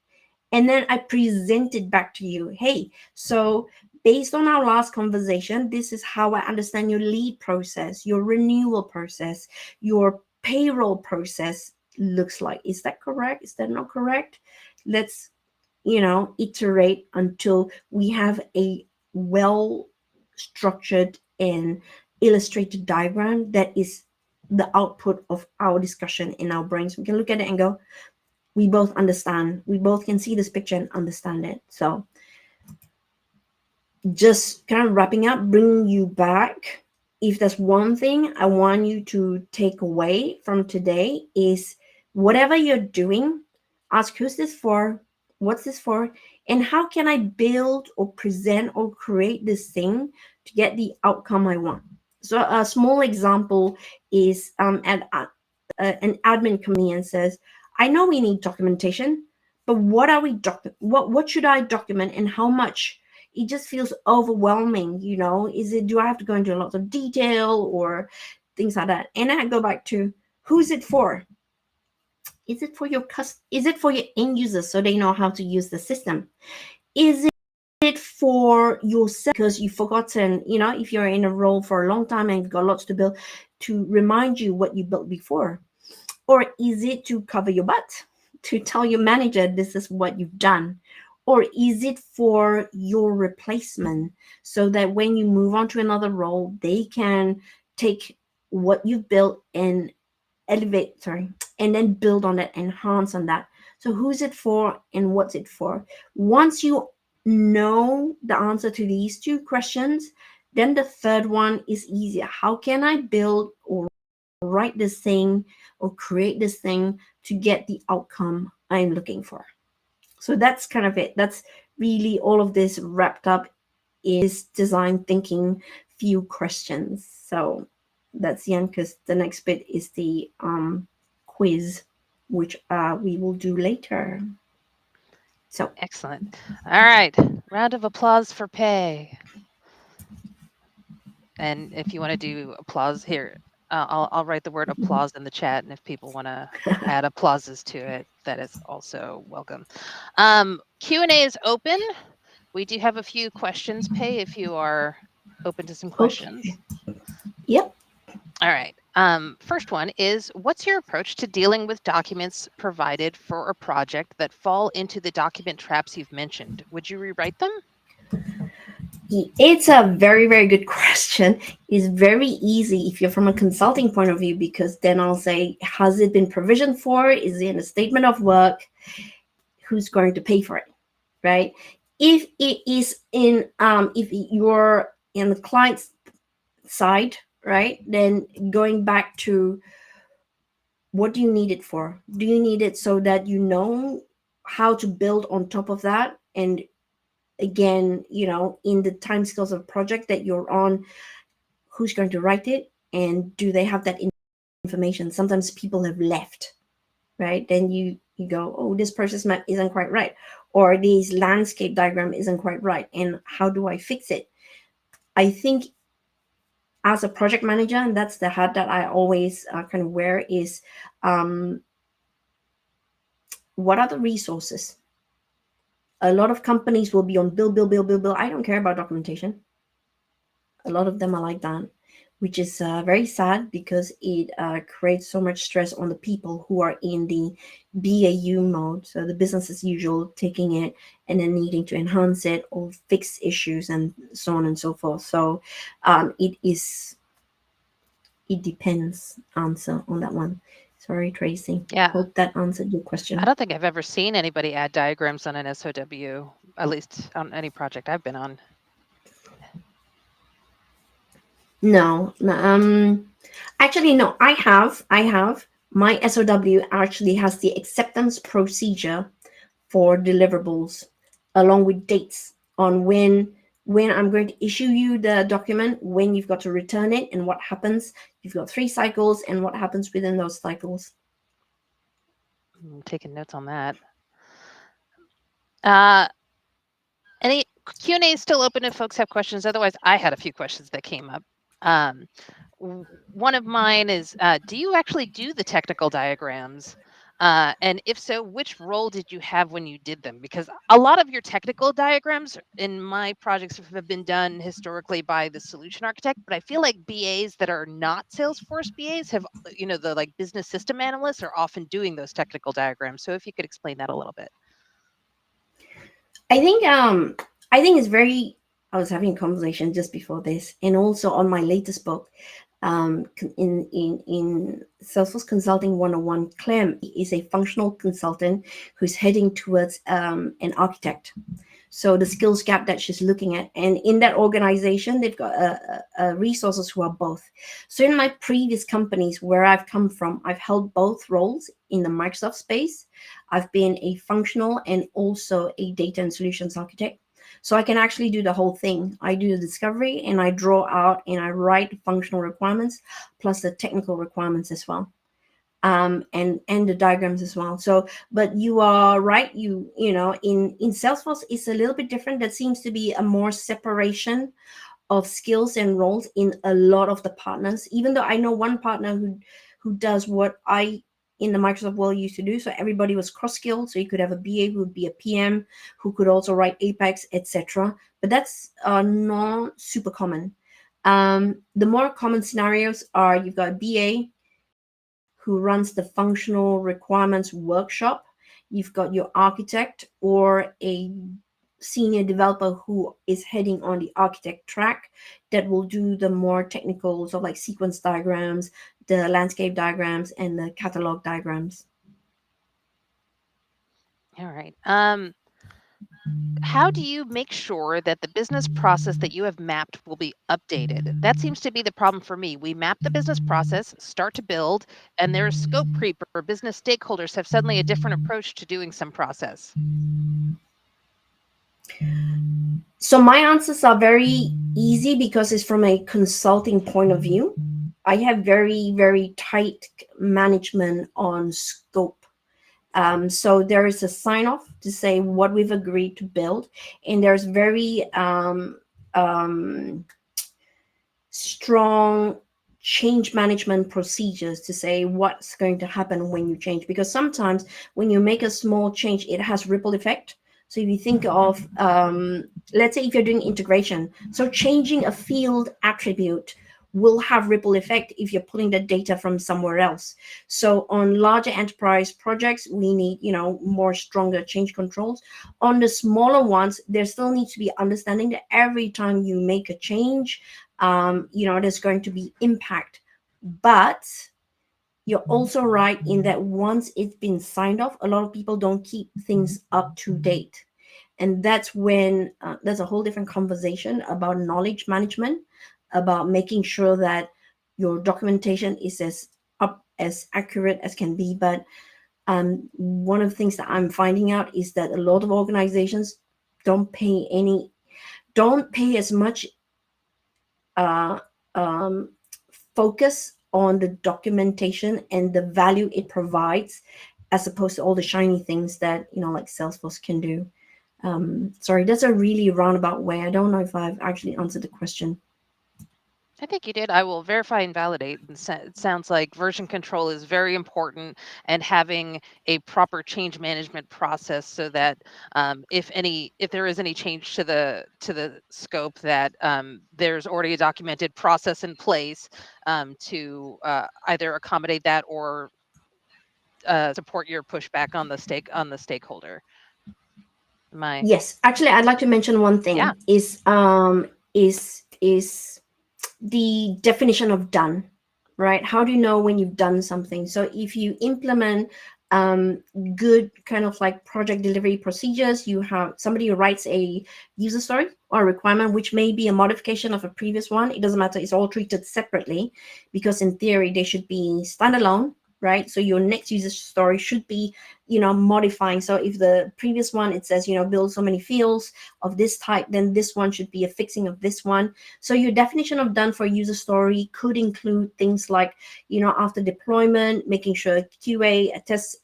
and then I present it back to you. Hey, so based on our last conversation, this is how I understand your lead process, your renewal process, your payroll process looks like. Is that correct? Is that not correct? Let's, iterate until we have a well structured and illustrated diagram that is the output of our discussion in our brains. We can look at it and go, we both understand. We both can see this picture and understand it. So just kind of wrapping up, bringing you back. If there's one thing I want you to take away from today is whatever you're doing, ask who's this for, what's this for, and how can I build or present or create this thing to get the outcome I want. So a small example is an admin comes to me and says, I know we need documentation, but what are we what should I document and how much? It just feels overwhelming, is it, do I have to go into a lot of detail or things like that? And I go back to, who's it for? Is it for is it for your end users so they know how to use the system? Is it for yourself because you've forgotten, if you're in a role for a long time and you've got lots to build, to remind you what you built before? Or is it to cover your butt, to tell your manager this is what you've done? Or is it for your replacement so that when you move on to another role, they can take what you've built and and then build on it, enhance on that? So who's it for and what's it for? Once you know the answer to these two questions, then the third one is easier. How can I build or write this thing or create this thing to get the outcome I'm looking for? So that's kind of it. That's really all of this wrapped up is design thinking few questions. So that's because the next bit is the quiz, which we will do later. So Excellent. All right. Round of applause for Pei. And if you want to do applause here, I'll write the word applause in the chat. And if people want to add applauses to it, that is also welcome. Q&A is open. We do have a few questions, Pei, if you are open to some questions. Okay. Yep. All right. First one is, what's your approach to dealing with documents provided for a project that fall into the document traps you've mentioned? Would you rewrite them? It's a very, very good question. It's very easy if you're from a consulting point of view, because then I'll say, has it been provisioned for? Is it in a statement of work? Who's going to pay for it, right? If it is if you're in the client's side, right, then going back to, what do you need it for? Do you need it so that you know how to build on top of that? And again, in the time scales of project that you're on, who's going to write it, and do they have that information? Sometimes people have left, right? Then you go, oh, this process map isn't quite right, or this landscape diagram isn't quite right, and how do I fix it? I think as a project manager, and that's the hat that I always kind of wear, is what are the resources? A lot of companies will be on build, build, build, build, build. I don't care about documentation. A lot of them are like that, which is very sad, because it creates so much stress on the people who are in the BAU mode, so the business as usual, taking it and then needing to enhance it or fix issues and so on and so forth. So it depends answer on that one. Sorry, Tracy. Yeah. Hope that answered your question. I don't think I've ever seen anybody add diagrams on an SOW, at least on any project I've been on. No, actually, no. I have my SOW actually has the acceptance procedure for deliverables, along with dates on when I'm going to issue you the document, when you've got to return it, and what happens. You've got 3 cycles, and what happens within those cycles. I'm taking notes on that. Any Q&A is still open if folks have questions. Otherwise, I had a few questions that came up. One of mine is, do you actually do the technical diagrams? And if so, which role did you have when you did them? Because a lot of your technical diagrams in my projects have been done historically by the solution architect, but I feel like BAs that are not Salesforce BAs have, the like business system analysts are often doing those technical diagrams. So if you could explain that a little bit. I think it's very. I was having a conversation just before this, and also on my latest book. In Salesforce Consulting 101, Clem is a functional consultant who's heading towards an architect. So the skills gap that she's looking at, and in that organization, they've got resources who are both. So in my previous companies where I've come from, I've held both roles in the Microsoft space. I've been a functional and also a data and solutions architect. So I can actually do the whole thing. I do the discovery and I draw out and I write functional requirements plus the technical requirements as well. And the diagrams as well. So, but you are right. In Salesforce, it's a little bit different. That seems to be a more separation of skills and roles in a lot of the partners. Even though I know one partner who does what I in the Microsoft world used to do. So everybody was cross skilled. So you could have a BA who would be a PM who could also write Apex, etc. But that's not super common. The more common scenarios are you've got a BA who runs the functional requirements workshop. You've got your architect or a senior developer who is heading on the architect track that will do the more technical, sort of like sequence diagrams, the landscape diagrams, and the catalog diagrams. All right. How do you make sure that the business process that you have mapped will be updated? That seems to be the problem for me. We map the business process, start to build, and there's scope creep or business stakeholders have suddenly a different approach to doing some process. So my answers are very easy because it's from a consulting point of view. I have very, very tight management on scope. So there is a sign off to say what we've agreed to build, and there's very strong change management procedures to say what's going to happen when you change. Because sometimes when you make a small change, it has ripple effect. So if you think of, let's say if you're doing integration, so changing a field attribute will have ripple effect if you're pulling the data from somewhere else. So on larger enterprise projects, we need, more stronger change controls. On the smaller ones, there still needs to be understanding that every time you make a change, there's going to be impact. But you're also right in that once it's been signed off, a lot of people don't keep things up to date. And that's when there's a whole different conversation about knowledge management, about making sure that your documentation is as accurate as can be. But one of the things that I'm finding out is that a lot of organizations don't pay as much uh, um, focus on the documentation and the value it provides, as opposed to all the shiny things that like Salesforce can do. Sorry, that's a really roundabout way. I don't know if I've actually answered the question. I think you did. I will verify and validate. And it sounds like version control is very important, and having a proper change management process so that if there is any change to the scope, that there's already a documented process in place to either accommodate that or support your pushback on the stakeholder. My Yes, actually, I'd like to mention one Yeah. thing is the definition of done, right? How do you know when you've done something? So if you implement good kind of like project delivery procedures, you have somebody who writes a user story or a requirement, which may be a modification of a previous one. It doesn't matter. It's all treated separately because in theory they should be standalone, right? So your next user story should be, modifying. So if the previous one, it says, build so many fields of this type, then this one should be a fixing of this one. So your definition of done for user story could include things like, after deployment, making sure QA test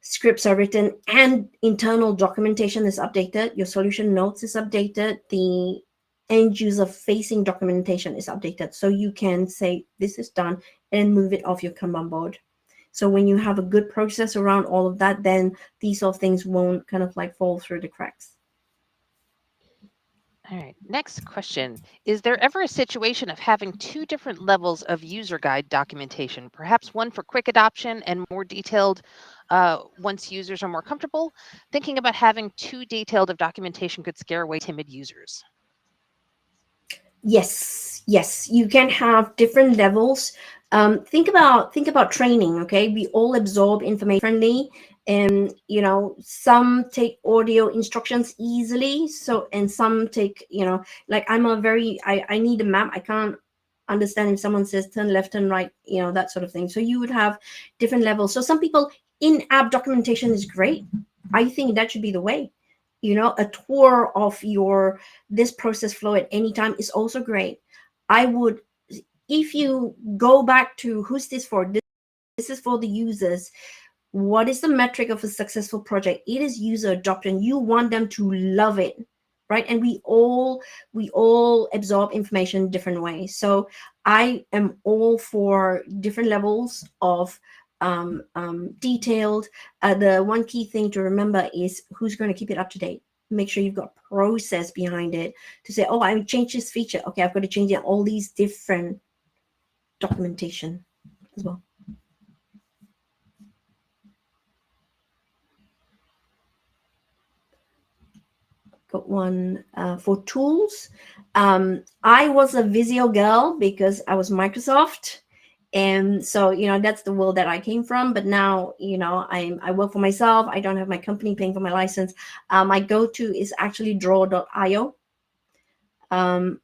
scripts are written and internal documentation is updated, your solution notes is updated, the end user facing documentation is updated. So you can say this is done and move it off your Kanban board. So when you have a good process around all of that, then these sort of things won't kind of like fall through the cracks. All right. Next question. Is there ever a situation of having two different levels of user guide documentation, perhaps one for quick adoption and more detailed once users are more comfortable? Thinking about having too detailed of documentation could scare away timid users. Yes, you can have different levels. Think about training. Okay, we all absorb information differently, and some take audio instructions easily. So, and some take, like I need a map. I can't understand if someone says turn left, turn right, that sort of thing. So you would have different levels. So some people, in-app documentation is great. I think that should be the way. A tour of your this process flow at any time is also great. I would, if you go back to who's this for, this is for the users. What is the metric of a successful project? It is user adoption. You want them to love it, right? And we all absorb information different ways. So I am all for different levels of detailed. The one key thing to remember is who's going to keep it up to date. Make sure you've got process behind it to say, oh, I changed this feature. Okay, I've got to change it. All these different documentation as well. Got one for tools. I was a Visio girl because I was Microsoft. And so, that's the world that I came from. But now, I work for myself. I don't have my company paying for my license. My go-to is actually draw.io. Oh,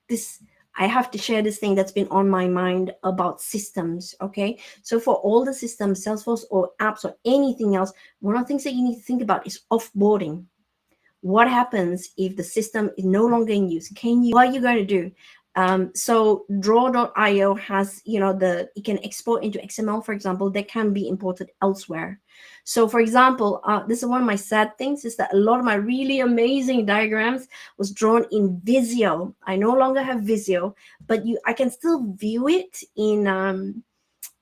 this I have to share this thing that's been on my mind about systems. Okay, so for all the systems, Salesforce or apps or anything else, one of the things that you need to think about is offboarding. What happens if the system is no longer in use? What are you going to do? So draw.io has, it can export into XML, for example, that can be imported elsewhere. So for example, this is one of my sad things, is that a lot of my really amazing diagrams was drawn in Visio. I no longer have Visio, but I can still view it in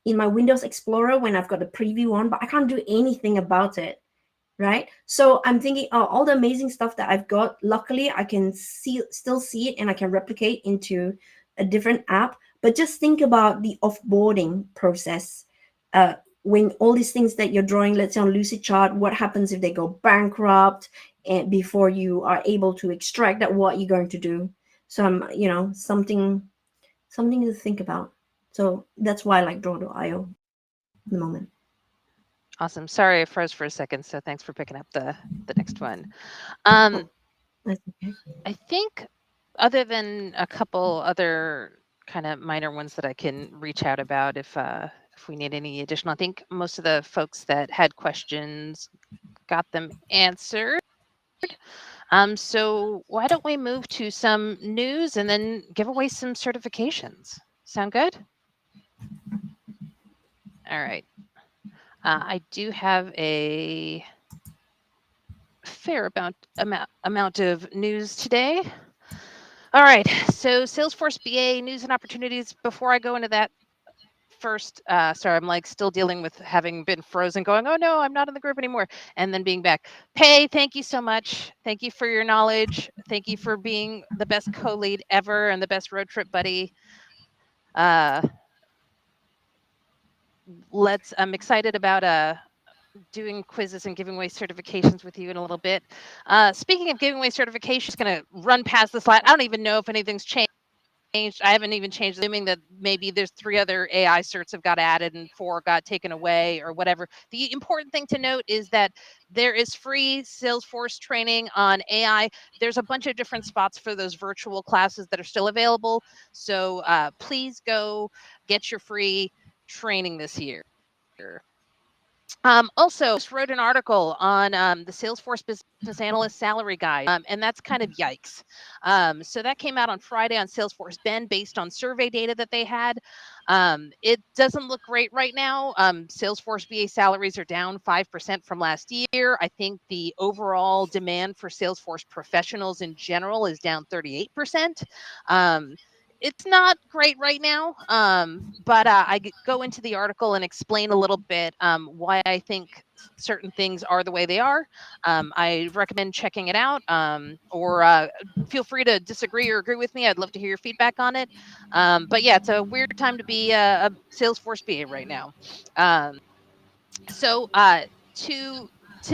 my Windows Explorer when I've got the preview on, but I can't do anything about it. Right, so I'm thinking, oh, all the amazing stuff that I've got, luckily I can still see it, and I can replicate into a different app. But just think about the offboarding process. When all these things that you're drawing, let's say on Lucidchart, what happens if they go bankrupt, and before you are able to extract that, what you're going to do? So something to think about. So that's why I like draw.io at the moment. Awesome. Sorry, I froze for a second, so thanks for picking up the next one. Um, That's okay. I think other than a couple other kind of minor ones that I can reach out about if we need any additional, I think most of the folks that had questions got them answered. So why don't we move to some news and then give away some certifications? Sound good? All right. I do have a fair amount of news today. All right. So Salesforce BA news and opportunities. Before I go into that, first, sorry, I'm like still dealing with having been frozen, going, oh no, I'm not in the group anymore, and then being back. Pei, thank you so much. Thank you for your knowledge. Thank you for being the best co-lead ever and the best road trip buddy. I'm excited about doing quizzes and giving away certifications with you in a little bit. Speaking of giving away certifications, going to run past the slide. I don't even know if anything's changed. I haven't even changed, assuming that maybe there's 3 other AI certs have got added and 4 got taken away or whatever. The important thing to note is that there is free Salesforce training on AI. There's a bunch of different spots for those virtual classes that are still available. So please go get your free training this year. Also, just wrote an article on the Salesforce Business Analyst salary guide, and that's kind of yikes. So that came out on Friday on Salesforce Ben, based on survey data that they had. It doesn't look great right now. Salesforce BA salaries are down 5% from last year. I think the overall demand for Salesforce professionals in general is down 38%. It's not great right now, but I go into the article and explain a little bit why I think certain things are the way they are. I recommend checking it out, or feel free to disagree or agree with me. I'd love to hear your feedback on it. But yeah, it's a weird time to be a Salesforce BA right now. So to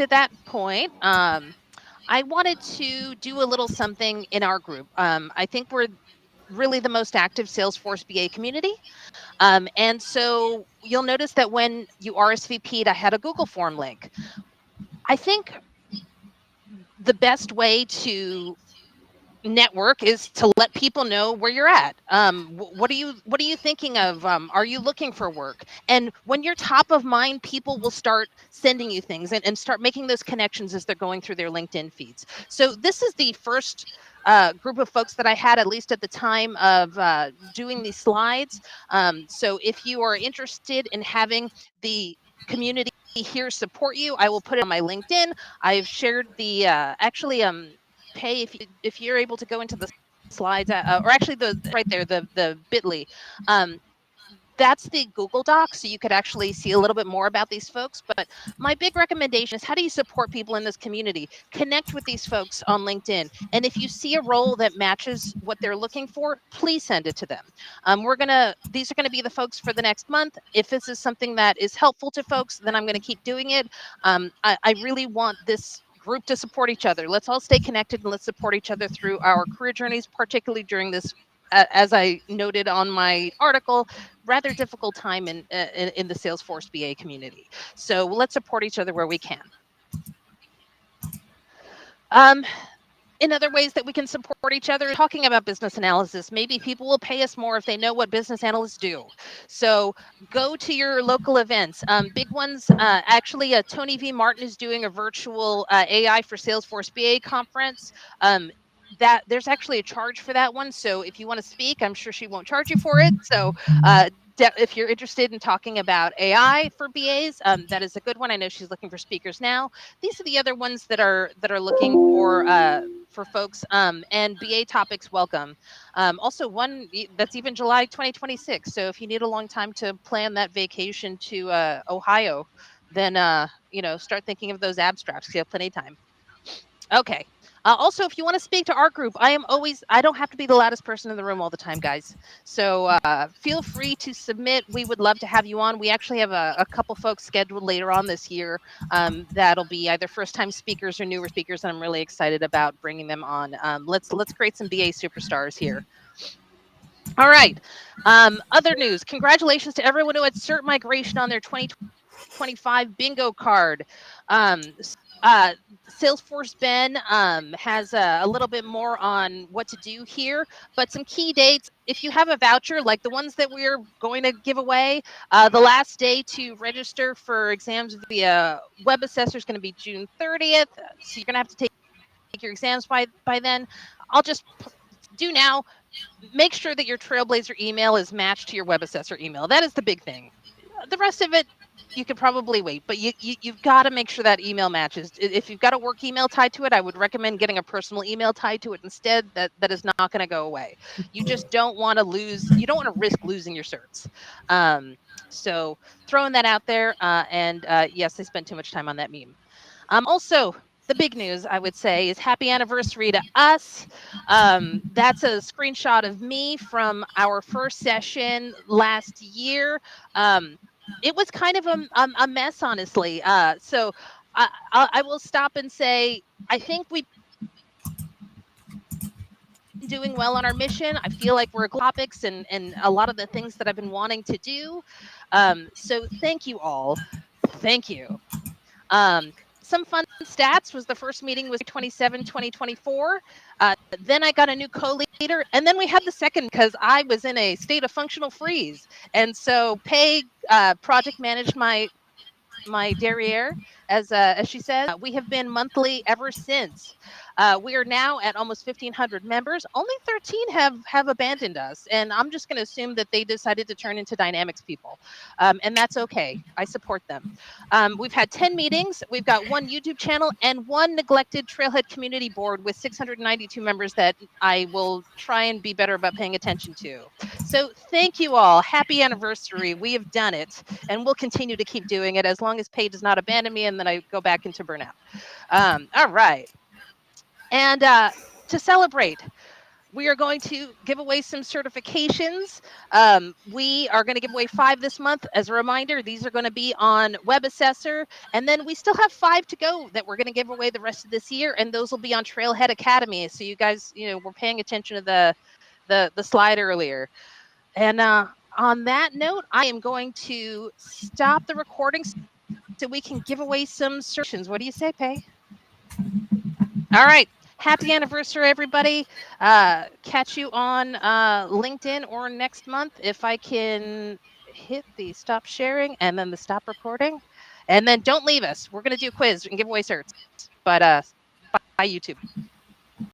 that point, I wanted to do a little something in our group. I think we're really the most active Salesforce BA community. And so you'll notice that when you RSVP'd, I had a Google form link. I think the best way to network is to let people know where you're at. What are you thinking of? Are you looking for work? And when you're top of mind, people will start sending you things and start making those connections as they're going through their LinkedIn feeds. So this is the first group of folks that I had, at least at the time of doing these slides. So if you are interested in having the community here support you, I will put it on my LinkedIn. I've shared the Pay, if you're able to go into the slides, or actually the right there, the Bitly. Um, that's the Google Doc, so you could actually see a little bit more about these folks. But my big recommendation is, how do you support people in this community? Connect with these folks on LinkedIn. And if you see a role that matches what they're looking for, please send it to them. These are gonna be the folks for the next month. If this is something that is helpful to folks, then I'm gonna keep doing it. I really want this group to support each other. Let's all stay connected and let's support each other through our career journeys, particularly during this, as I noted on my article, rather difficult time in the Salesforce BA community. So let's support each other where we can. Um, in other ways that we can support each other, talking about business analysis, maybe people will pay us more if they know what business analysts do. So go to your local events. Big ones, actually, Tony V. Martin is doing a virtual AI for Salesforce BA conference. That there's actually a charge for that one. So if you want to speak, I'm sure she won't charge you for it. So if you're interested in talking about AI for BAs, that is a good one. I know she's looking for speakers now. These are the other ones that are looking for folks, and BA topics welcome. Also, one that's even July 2026. So if you need a long time to plan that vacation to Ohio, then start thinking of those abstracts. You have plenty of time. Okay. Also, if you want to speak to our group, I don't have to be the loudest person in the room all the time, guys. So feel free to submit. We would love to have you on. We actually have a couple folks scheduled later on this year, that'll be either first time speakers or newer speakers. And I'm really excited about bringing them on. Let's create some BA superstars here. All right. Other news. Congratulations to everyone who had cert migration on their 2025 bingo card. Uh, Salesforce Ben has a little bit more on what to do here, but some key dates. If you have a voucher, like the ones that we're going to give away, the last day to register for exams via Web Assessor is going to be June 30th. So you're going to have to take your exams by then. I'll just do now. Make sure that your Trailblazer email is matched to your Web Assessor email. That is the big thing. The rest of it, you could probably wait, but you've got to make sure that email matches. If you've got a work email tied to it, I would recommend getting a personal email tied to it instead. That is not going to go away. You just don't want to lose. You don't want to risk losing your certs. So throwing that out there. And yes, I spent too much time on that meme. Also, the big news, I would say, is happy anniversary to us. That's a screenshot of me from our first session last year. It was kind of a mess, honestly. So I will stop and say, I think we've been doing well on our mission. I feel like we're topics and a lot of the things that I've been wanting to do. So thank you all. Thank you. Some fun stats was the first meeting was 27, 2024. Then I got a new co-leader, and then we had the second because I was in a state of functional freeze. And so Pei project managed my derriere, as she says. We have been monthly ever since. We are now at almost 1,500 members. Only 13 have abandoned us, and I'm just going to assume that they decided to turn into Dynamics people, and that's okay. I support them. We've had 10 meetings. We've got one YouTube channel and one neglected Trailhead community board with 692 members that I will try and be better about paying attention to. So thank you all. Happy anniversary. We have done it, and we'll continue to keep doing it as long as Pei does not abandon me and then I go back into burnout. All right. And to celebrate, we are going to give away some certifications. We are going to give away 5 this month. As a reminder, these are going to be on Web Assessor. And then we still have 5 to go that we're going to give away the rest of this year. And those will be on Trailhead Academy. So you guys, we're paying attention to the slide earlier. And on that note, I am going to stop the recording so we can give away some certifications. What do you say, Pei? All right. Happy anniversary, everybody. Catch you on LinkedIn or next month if I can hit the stop sharing and then the stop recording. And then don't leave us. We're going to do a quiz and give away certs. But bye, YouTube.